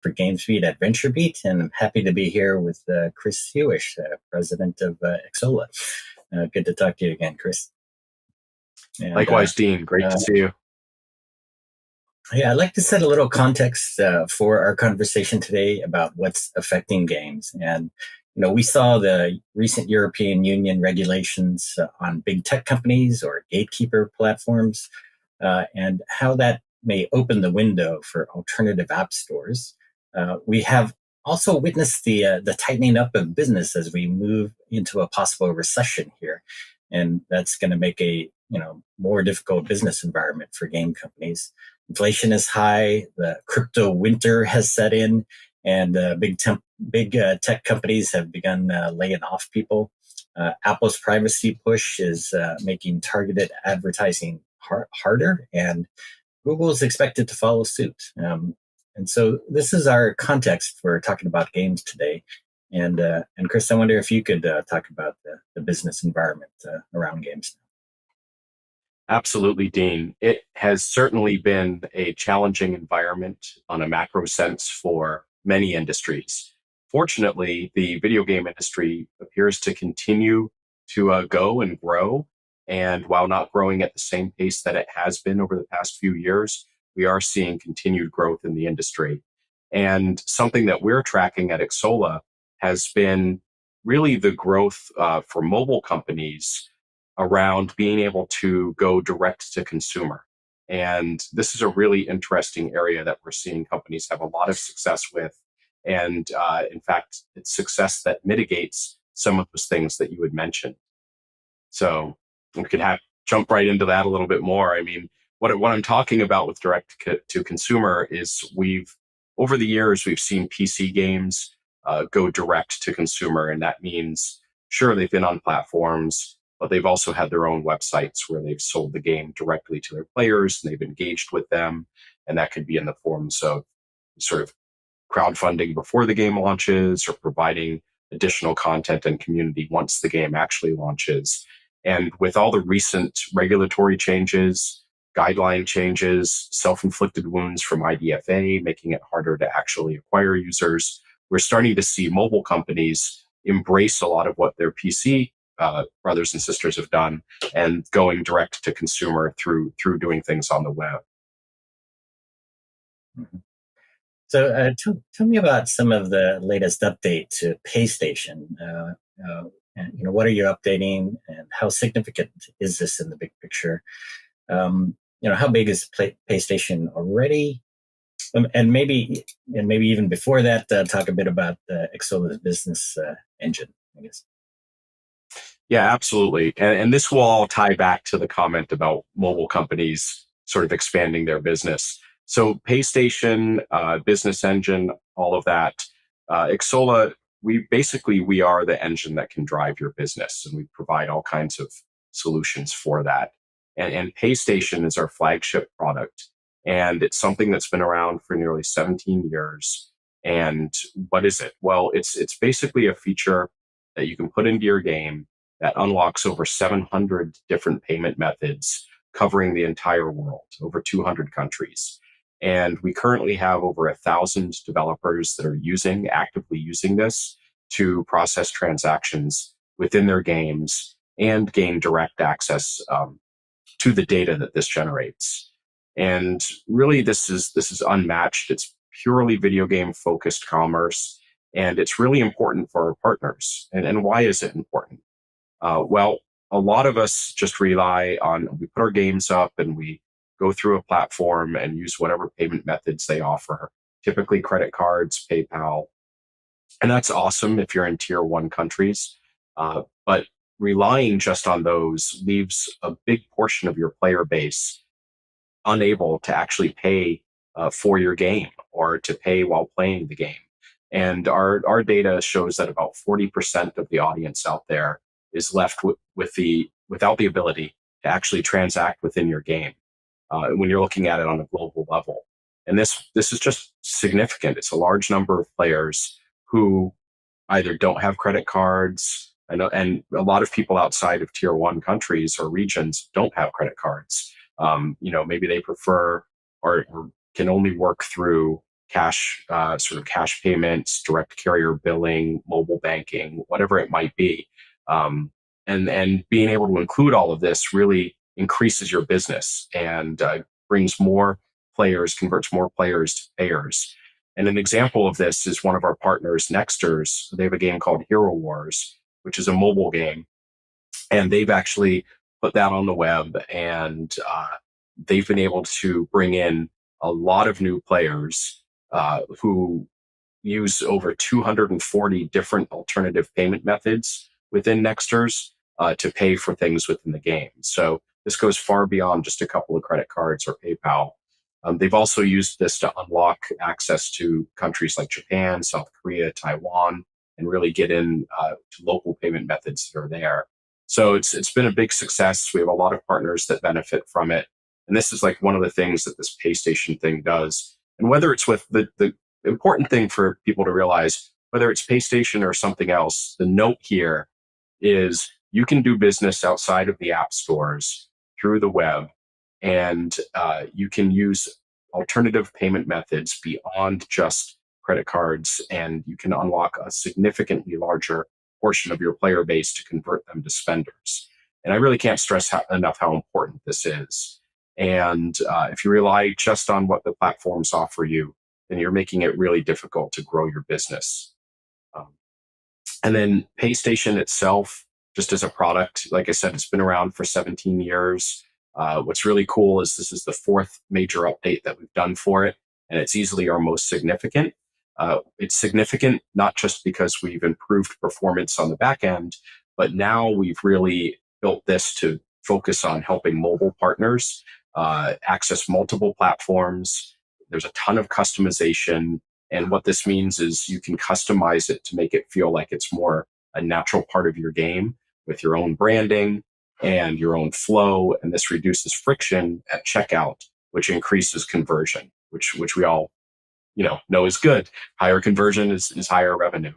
for GamesBeat at VentureBeat, and I'm happy to be here with Chris Hewish, president of Xsolla. Good to talk to you again, Chris. And, likewise, Dean. Great to see you. Yeah, I'd like to set a little context for our conversation today about what's affecting games. And, we saw the recent European Union regulations on big tech companies or gatekeeper platforms, and how that may open the window for alternative app stores. We have also witnessed the tightening up of business as we move into a possible recession here. And that's going to make a more difficult business environment for game companies. Inflation is high, the crypto winter has set in, and big tech companies have begun laying off people. Apple's privacy push is making targeted advertising harder, and Google is expected to follow suit. And so this is our context for talking about games today. And Chris, I wonder if you could talk about the business environment around games. Absolutely, Dean. It has certainly been a challenging environment on a macro sense for many industries. Fortunately, the video game industry appears to continue to go and grow. And while not growing at the same pace that it has been over the past few years, we are seeing continued growth in the industry. And something that we're tracking at Xsolla has been really the growth for mobile companies around being able to go direct to consumer. And this is a really interesting area that we're seeing companies have a lot of success with. And in fact, it's success that mitigates some of those things that you had mentioned. So we could jump right into that a little bit more. I mean, what I'm talking about with direct to consumer is over the years, we've seen PC games go direct to consumer. And that means, sure, they've been on platforms, but they've also had their own websites where they've sold the game directly to their players and they've engaged with them. And that could be in the forms of sort of crowdfunding before the game launches or providing additional content and community once the game actually launches. And with all the recent regulatory changes, guideline changes, self-inflicted wounds from IDFA, making it harder to actually acquire users, we're starting to see mobile companies embrace a lot of what their PC brothers and sisters have done and going direct to consumer through doing things on the web. Mm-hmm. So tell me about some of the latest update to PlayStation. And, what are you updating and how significant is this in the big picture? How big is PlayStation already? And maybe even before that, talk a bit about Xsolla's business engine, I guess. Yeah, absolutely. And this will all tie back to the comment about mobile companies sort of expanding their business. So PlayStation, business engine, all of that. Xsolla, we are the engine that can drive your business, and we provide all kinds of solutions for that. And PlayStation is our flagship product, and it's something that's been around for nearly 17 years. And what is it? Well, it's basically a feature that you can put into your game that unlocks over 700 different payment methods covering the entire world, over 200 countries. And we currently have over 1,000 developers that are actively using this to process transactions within their games and gain direct access to the data that this generates. And really, this is unmatched. It's purely video game focused commerce, and it's really important for our partners. And why is it important? Well, a lot of us just we put our games up and we go through a platform and use whatever payment methods they offer, typically credit cards, PayPal. And that's awesome if you're in tier 1 countries. But relying just on those leaves a big portion of your player base unable to actually pay for your game or to pay while playing the game. And our data shows that about 40% of the audience out there is left without the ability to actually transact within your game when you're looking at it on a global level. And this is just significant. It's a large number of players who either don't have credit cards, and a lot of people outside of tier 1 countries or regions don't have credit cards. Maybe they prefer or can only work through cash, sort of cash payments, direct carrier billing, mobile banking, whatever it might be. And being able to include all of this really increases your business and brings more players, converts more players to payers. And an example of this is one of our partners, Nexters. They have a game called Hero Wars, which is a mobile game. And they've actually put that on the web, and they've been able to bring in a lot of new players who use over 240 different alternative payment methods within Nexters to pay for things within the game. So this goes far beyond just a couple of credit cards or PayPal. They've also used this to unlock access to countries like Japan, South Korea, Taiwan, and really get in to local payment methods that are there. So it's been a big success. We have a lot of partners that benefit from it. And this is like one of the things that this PayStation thing does. And whether it's with the important thing for people to realize, whether it's PayStation or something else, the note here is you can do business outside of the app stores through the web, and you can use alternative payment methods beyond just credit cards, and you can unlock a significantly larger portion of your player base to convert them to spenders. And I really can't stress enough how important this is. And if you rely just on what the platforms offer you, then you're making it really difficult to grow your business. And then PayStation itself, just as a product, like I said, it's been around for 17 years. What's really cool is this is the fourth major update that we've done for it, and it's easily our most significant. It's significant not just because we've improved performance on the back end, but now we've really built this to focus on helping mobile partners access multiple platforms. There's a ton of customization. And what this means is you can customize it to make it feel like it's more a natural part of your game with your own branding and your own flow. And this reduces friction at checkout, which increases conversion, which we all know is good. Higher conversion is higher revenue.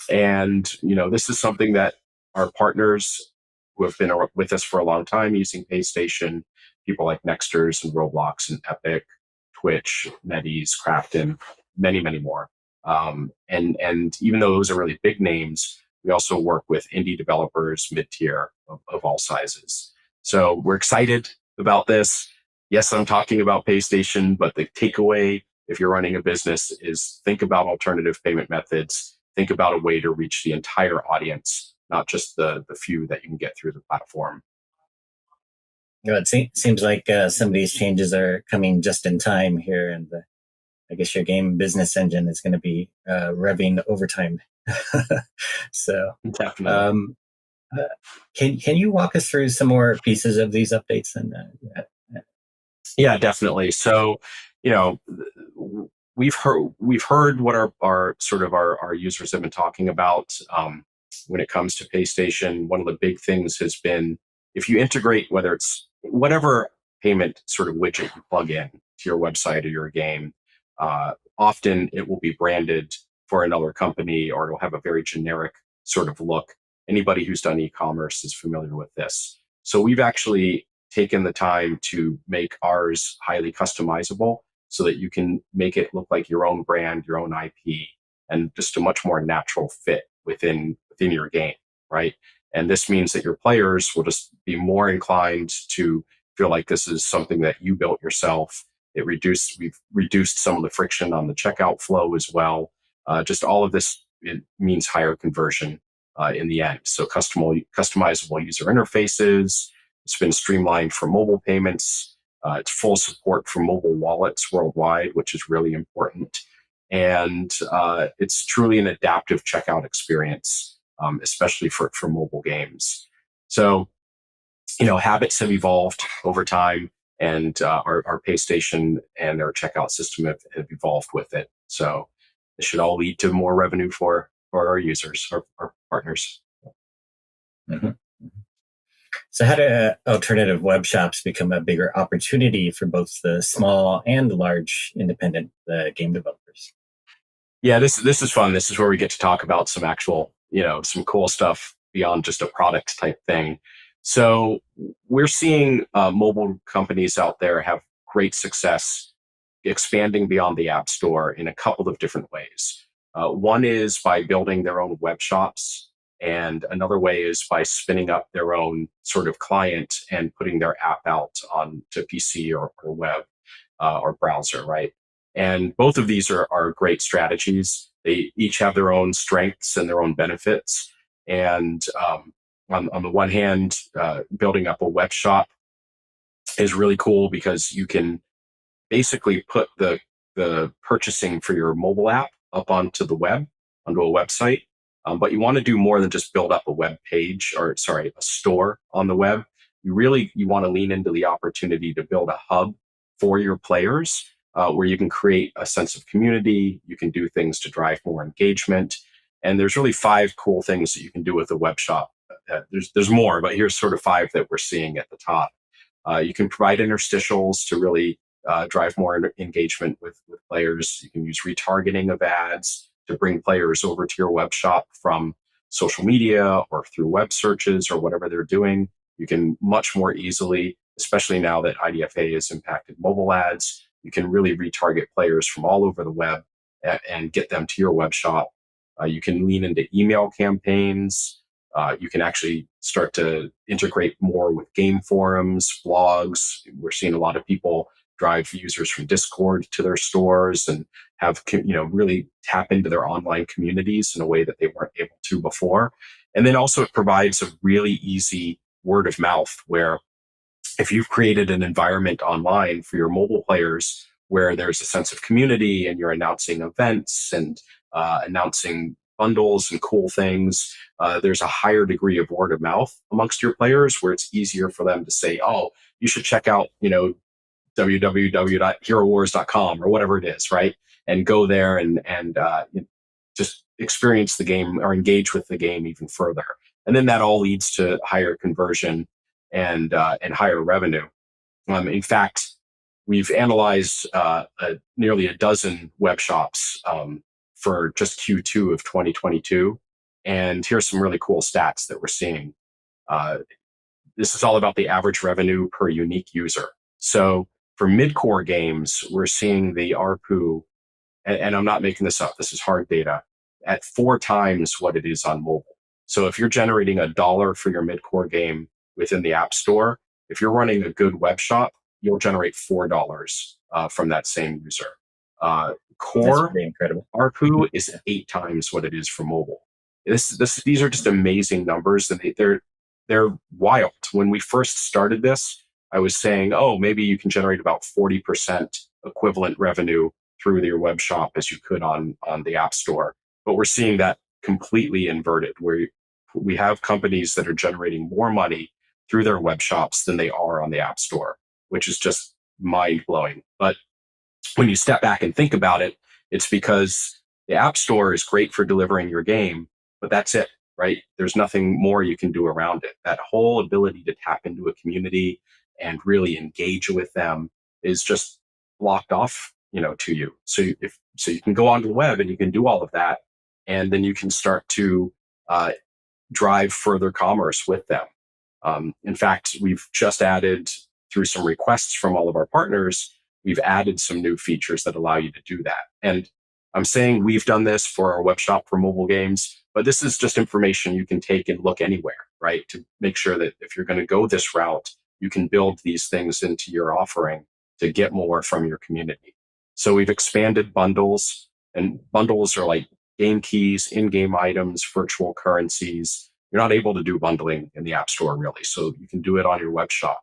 And, this is something that our partners who have been with us for a long time using PayStation, people like Nexters and Roblox and Epic, Twitch, NetEase, Crafton, many, many more. And even though those are really big names, we also work with indie developers, mid-tier of all sizes. So we're excited about this. Yes, I'm talking about PayStation, but the takeaway, if you're running a business, is think about alternative payment methods. Think about a way to reach the entire audience, not just the few that you can get through the platform. It seems like some of these changes are coming just in time here, and I guess your game business engine is going to be revving overtime. So, definitely. Can you walk us through some more pieces of these updates? And yeah, definitely. So, we've heard what our users have been talking about when it comes to PayStation. One of the big things has been, if you integrate, whether it's whatever payment sort of widget you plug in to your website or your game, often it will be branded for another company, or it'll have a very generic sort of look. Anybody who's done e-commerce is familiar with this. So we've actually taken the time to make ours highly customizable so that you can make it look like your own brand, your own IP, and just a much more natural fit within your game, right? And this means that your players will just be more inclined to feel like this is something that you built yourself. We've reduced some of the friction on the checkout flow as well. Just all of this, it means higher conversion in the end. So customizable user interfaces. It's been streamlined for mobile payments. It's full support for mobile wallets worldwide, which is really important. And it's truly an adaptive checkout experience, especially for mobile games. So, habits have evolved over time, and our PayStation and our checkout system have evolved with it. So it should all lead to more revenue for our users, our partners. Mm-hmm. So how do alternative web shops become a bigger opportunity for both the small and the large independent game developers? Yeah, this is fun. This is where we get to talk about some actual, some cool stuff beyond just a product type thing. So we're seeing mobile companies out there have great success expanding beyond the App Store in a couple of different ways. One is by building their own web shops, and another way is by spinning up their own sort of client and putting their app out on to PC or web or browser, right? And both of these are great strategies. They each have their own strengths and their own benefits. And on the one hand, building up a web shop is really cool because you can basically put the purchasing for your mobile app up onto the web, onto a website. But you want to do more than just build up a web page or sorry, a store on the web. You want to lean into the opportunity to build a hub for your players where you can create a sense of community. You can do things to drive more engagement. And there's really 5 cool things that you can do with a web shop. There's more, but here's sort of 5 that we're seeing at the top. You can provide interstitials to really drive more engagement with players. You can use retargeting of ads to bring players over to your web shop from social media or through web searches or whatever they're doing. You can much more easily, especially now that IDFA has impacted mobile ads, you can really retarget players from all over the web and get them to your web shop. You can lean into email campaigns. You can actually start to integrate more with game forums, blogs. We're seeing a lot of people drive users from Discord to their stores and have, really tap into their online communities in a way that they weren't able to before. And then also it provides a really easy word of mouth where if you've created an environment online for your mobile players where there's a sense of community and you're announcing events and announcing bundles and cool things, there's a higher degree of word of mouth amongst your players where it's easier for them to say, oh, you should check out, www.herowars.com or whatever it is, right? And go there and just experience the game or engage with the game even further. And then that all leads to higher conversion and higher revenue. In fact, we've analyzed nearly a dozen web shops for just Q2 of 2022. And here's some really cool stats that we're seeing. This is all about the average revenue per unique user. So for mid-core games, we're seeing the ARPU, and I'm not making this up, this is hard data, at 4 times what it is on mobile. So if you're generating $1 for your mid-core game within the App Store, if you're running a good web shop, you'll generate $4 from that same user. Core incredible. ARPU is 8 times what it is for mobile. These are just amazing numbers, and they're wild. When we first started this, I was saying, oh, maybe you can generate about 40% equivalent revenue through your web shop as you could on the App Store. But we're seeing that completely inverted, where we have companies that are generating more money through their web shops than they are on the App Store, which is just mind-blowing. But when you step back and think about it, it's because the App Store is great for delivering your game, but that's it, right? There's nothing more you can do around it. That whole ability to tap into a community and really engage with them is just blocked off, to you. So you can go onto the web and you can do all of that, and then you can start to drive further commerce with them. In fact, we've just added, through some requests from all of our partners, we've added some new features that allow you to do that. And I'm saying we've done this for our web shop for mobile games, but this is just information you can take and look anywhere, right? To make sure that if you're going to go this route, you can build these things into your offering to get more from your community. So we've expanded bundles, and bundles are like game keys, in-game items, virtual currencies. You're not able to do bundling in the App Store, really, so you can do it on your web shop.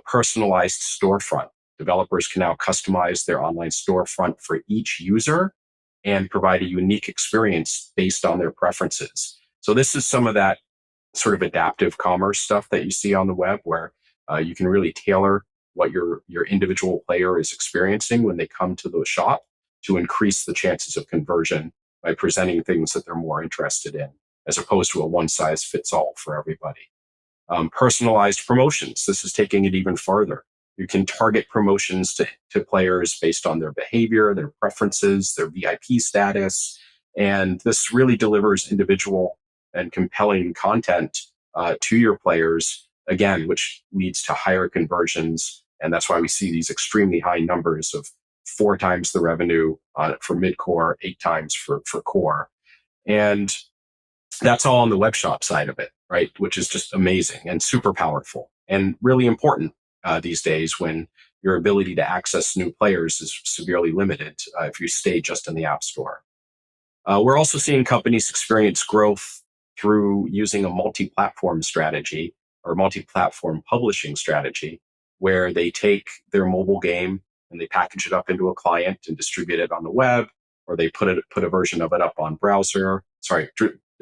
Personalized storefront. Developers can now customize their online storefront for each user and provide a unique experience based on their preferences. So this is some of that sort of adaptive commerce stuff that you see on the web, where you can really tailor what your individual player is experiencing when they come to the shop to increase the chances of conversion by presenting things that they're more interested in, as opposed to a one-size-fits-all for everybody. Personalized promotions. This is taking it even further. You can target promotions to players based on their behavior, their preferences, their VIP status. And this really delivers individual and compelling content to your players, again, which leads to higher conversions. And that's why we see these extremely high numbers of 4 times the revenue for mid-core, 8 times for core. And that's all on the web shop side of it, right? Which is just amazing and super powerful and really important these days when your ability to access new players is severely limited if you stay just in the App Store. We're also seeing companies experience growth through using a multi-platform strategy or multi-platform publishing strategy, where they take their mobile game and they package it up into a client and distribute it on the web, or they put a version of it up on browser. They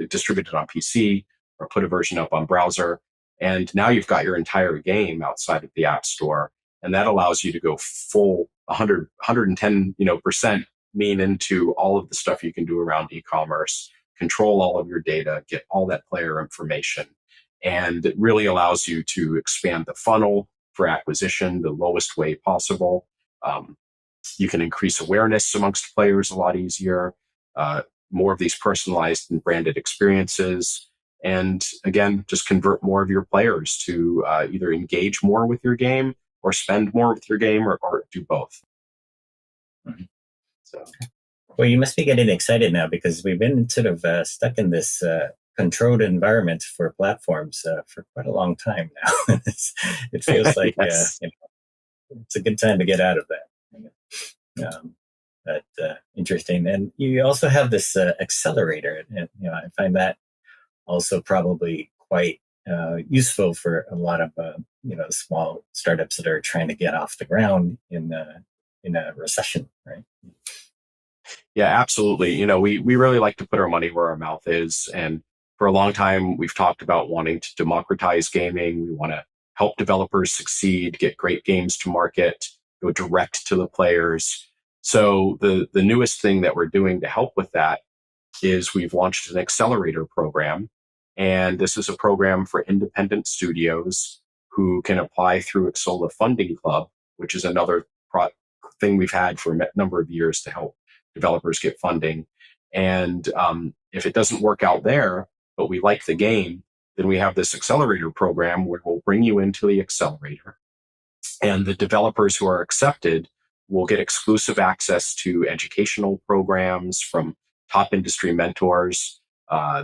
distribute it on PC or put a version up on browser. And now you've got your entire game outside of the App Store, and that allows you to go full 110% lean into all of the stuff you can do around e-commerce, control all of your data, get all that player information. And it really allows you to expand the funnel for acquisition the lowest way possible. You can increase awareness amongst players a lot easier, more of these personalized and branded experiences. And again, just convert more of your players to either engage more with your game or spend more with your game or do both. Mm-hmm. So, well, you must be getting excited now because we've been sort of stuck in this controlled environment for platforms for quite a long time now. It feels like Yes. It's a good time to get out of that. But interesting. And you also have this accelerator, and I find that also probably quite useful for a lot of small startups that are trying to get off the ground in a recession, right? Yeah, absolutely. We really like to put our money where our mouth is. And for a long time, we've talked about wanting to democratize gaming. We want to help developers succeed, get great games to market, go direct to the players. So the newest thing that we're doing to help with that is we've launched an accelerator program. And this is a program for independent studios who can apply through Xsolla Funding Club, which is another thing we've had for a number of years to help developers get funding. And if it doesn't work out there, but we like the game, then we have this accelerator program where we'll bring you into the accelerator. And the developers who are accepted will get exclusive access to educational programs from top industry mentors.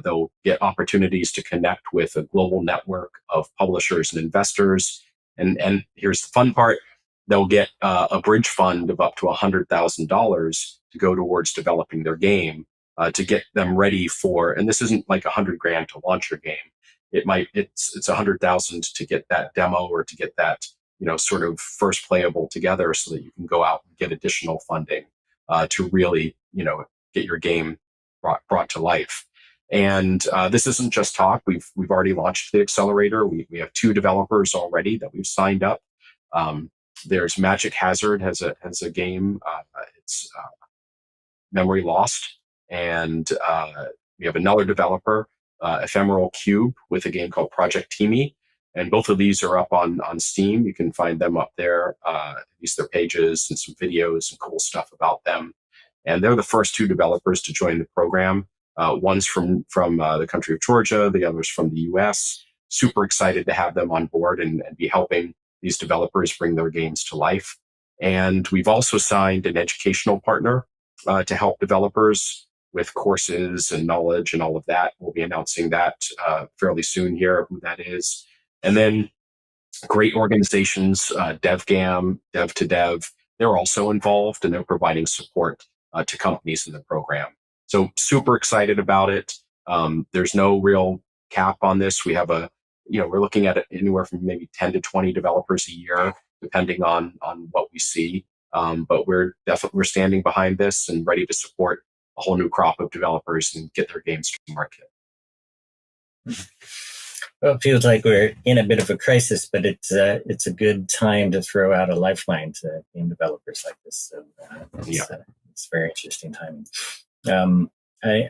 They'll get opportunities to connect with a global network of publishers and investors. And here's the fun part. They'll get a bridge fund of up to $100,000 to go towards developing their game, to get them ready for, and this isn't like $100,000 to launch your game. It's $100,000 to get that demo or to get that, sort of first playable together so that you can go out and get additional funding, to really, get your game brought to life. And this isn't just talk. We've already launched the accelerator. We have 2 developers already that we've signed up. There's Magic Hazard has a game. It's Memory Lost, and we have another developer, Ephemeral Cube, with a game called Project Teamy. And both of these are up on Steam. You can find them up there, at least their pages and some videos and cool stuff about them. And they're the first 2 developers to join the program. One's from the country of Georgia, the other's from the US. Super excited to have them on board and be helping these developers bring their games to life. And we've also signed an educational partner to help developers with courses and knowledge and all of that. We'll be announcing that fairly soon here, who that is. And then great organizations, DevGam, Dev2Dev, they're also involved and they're providing support to companies in the program. So super excited about it. There's no real cap on this. We have we're looking at it anywhere from maybe 10 to 20 developers a year, depending on what we see. But we're standing behind this and ready to support a whole new crop of developers and get their games to market. Well, it feels like we're in a bit of a crisis, but it's a good time to throw out a lifeline to game developers like this. So it's very interesting timing. I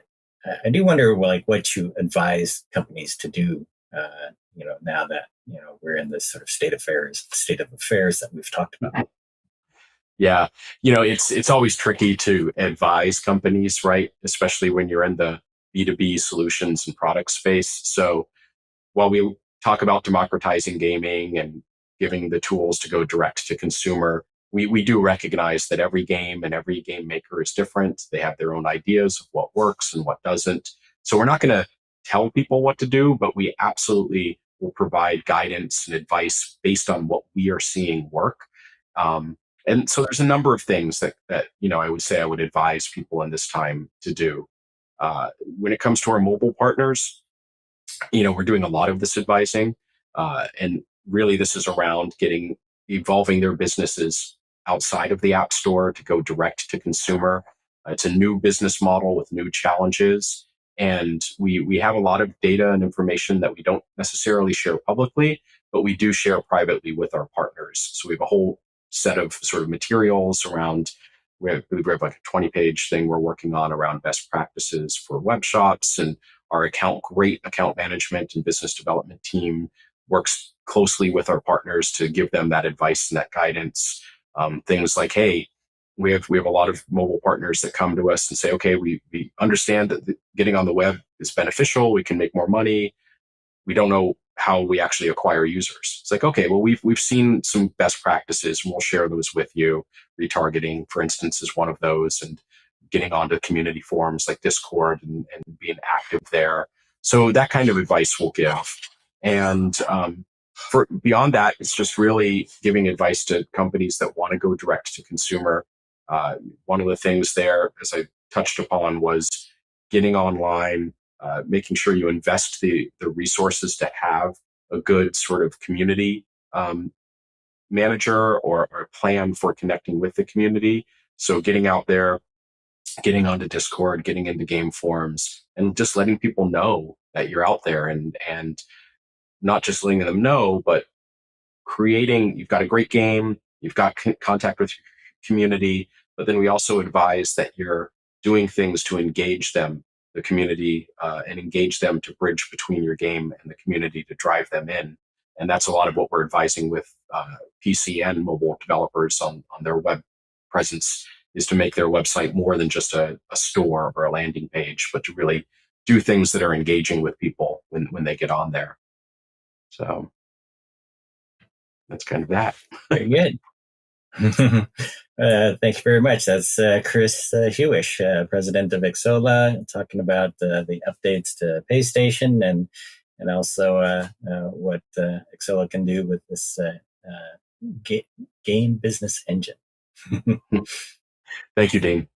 do wonder, what you advise companies to do, now that we're in this sort of state of affairs that we've talked about. Yeah, it's always tricky to advise companies, right? Especially when you're in the B2B solutions and product space. So while we talk about democratizing gaming and giving the tools to go direct to consumer, we do recognize that every game and every game maker is different. They have their own ideas of what works and what doesn't. So we're not going to tell people what to do, but we absolutely will provide guidance and advice based on what we are seeing work. And so there's a number of things that I would say I would advise people in this time to do. When it comes to our mobile partners, we're doing a lot of this advising, and really this is around evolving their businesses outside of the app store to go direct to consumer. It's a new business model with new challenges, and we have a lot of data and information that we don't necessarily share publicly, but we do share privately with our partners. So we have a whole set of sort of materials around. We have like a 20-page thing we're working on around best practices for web shops, and our great account management and business development team works closely with our partners to give them that advice and that guidance. Things like, hey, we have a lot of mobile partners that come to us and say, okay, we understand that getting on the web is beneficial. We can make more money. We don't know how we actually acquire users. It's like, okay, well, we've seen some best practices and we'll share those with you. Retargeting, for instance, is one of those, and getting onto community forums like Discord and being active there. So that kind of advice we'll give. And for beyond that, it's just really giving advice to companies that want to go direct to consumer. One of the things there, as I touched upon, was getting online, making sure you invest the resources to have a good sort of community manager or plan for connecting with the community. So getting out there, getting onto Discord, getting into game forums, and just letting people know that you're out there, and not just letting them know, but you've got a great game, you've got contact with your community, but then we also advise that you're doing things to engage them, the community, and engage them to bridge between your game and the community to drive them in. And that's a lot of what we're advising with PC and mobile developers on their web presence, is to make their website more than just a store or a landing page, but to really do things that are engaging with people when they get on there. So that's kind of that. Very good. Thank you very much. That's Chris Hewish, president of Xsolla, talking about the updates to PayStation and also what Xsolla can do with this game business engine. Thank you, Dean.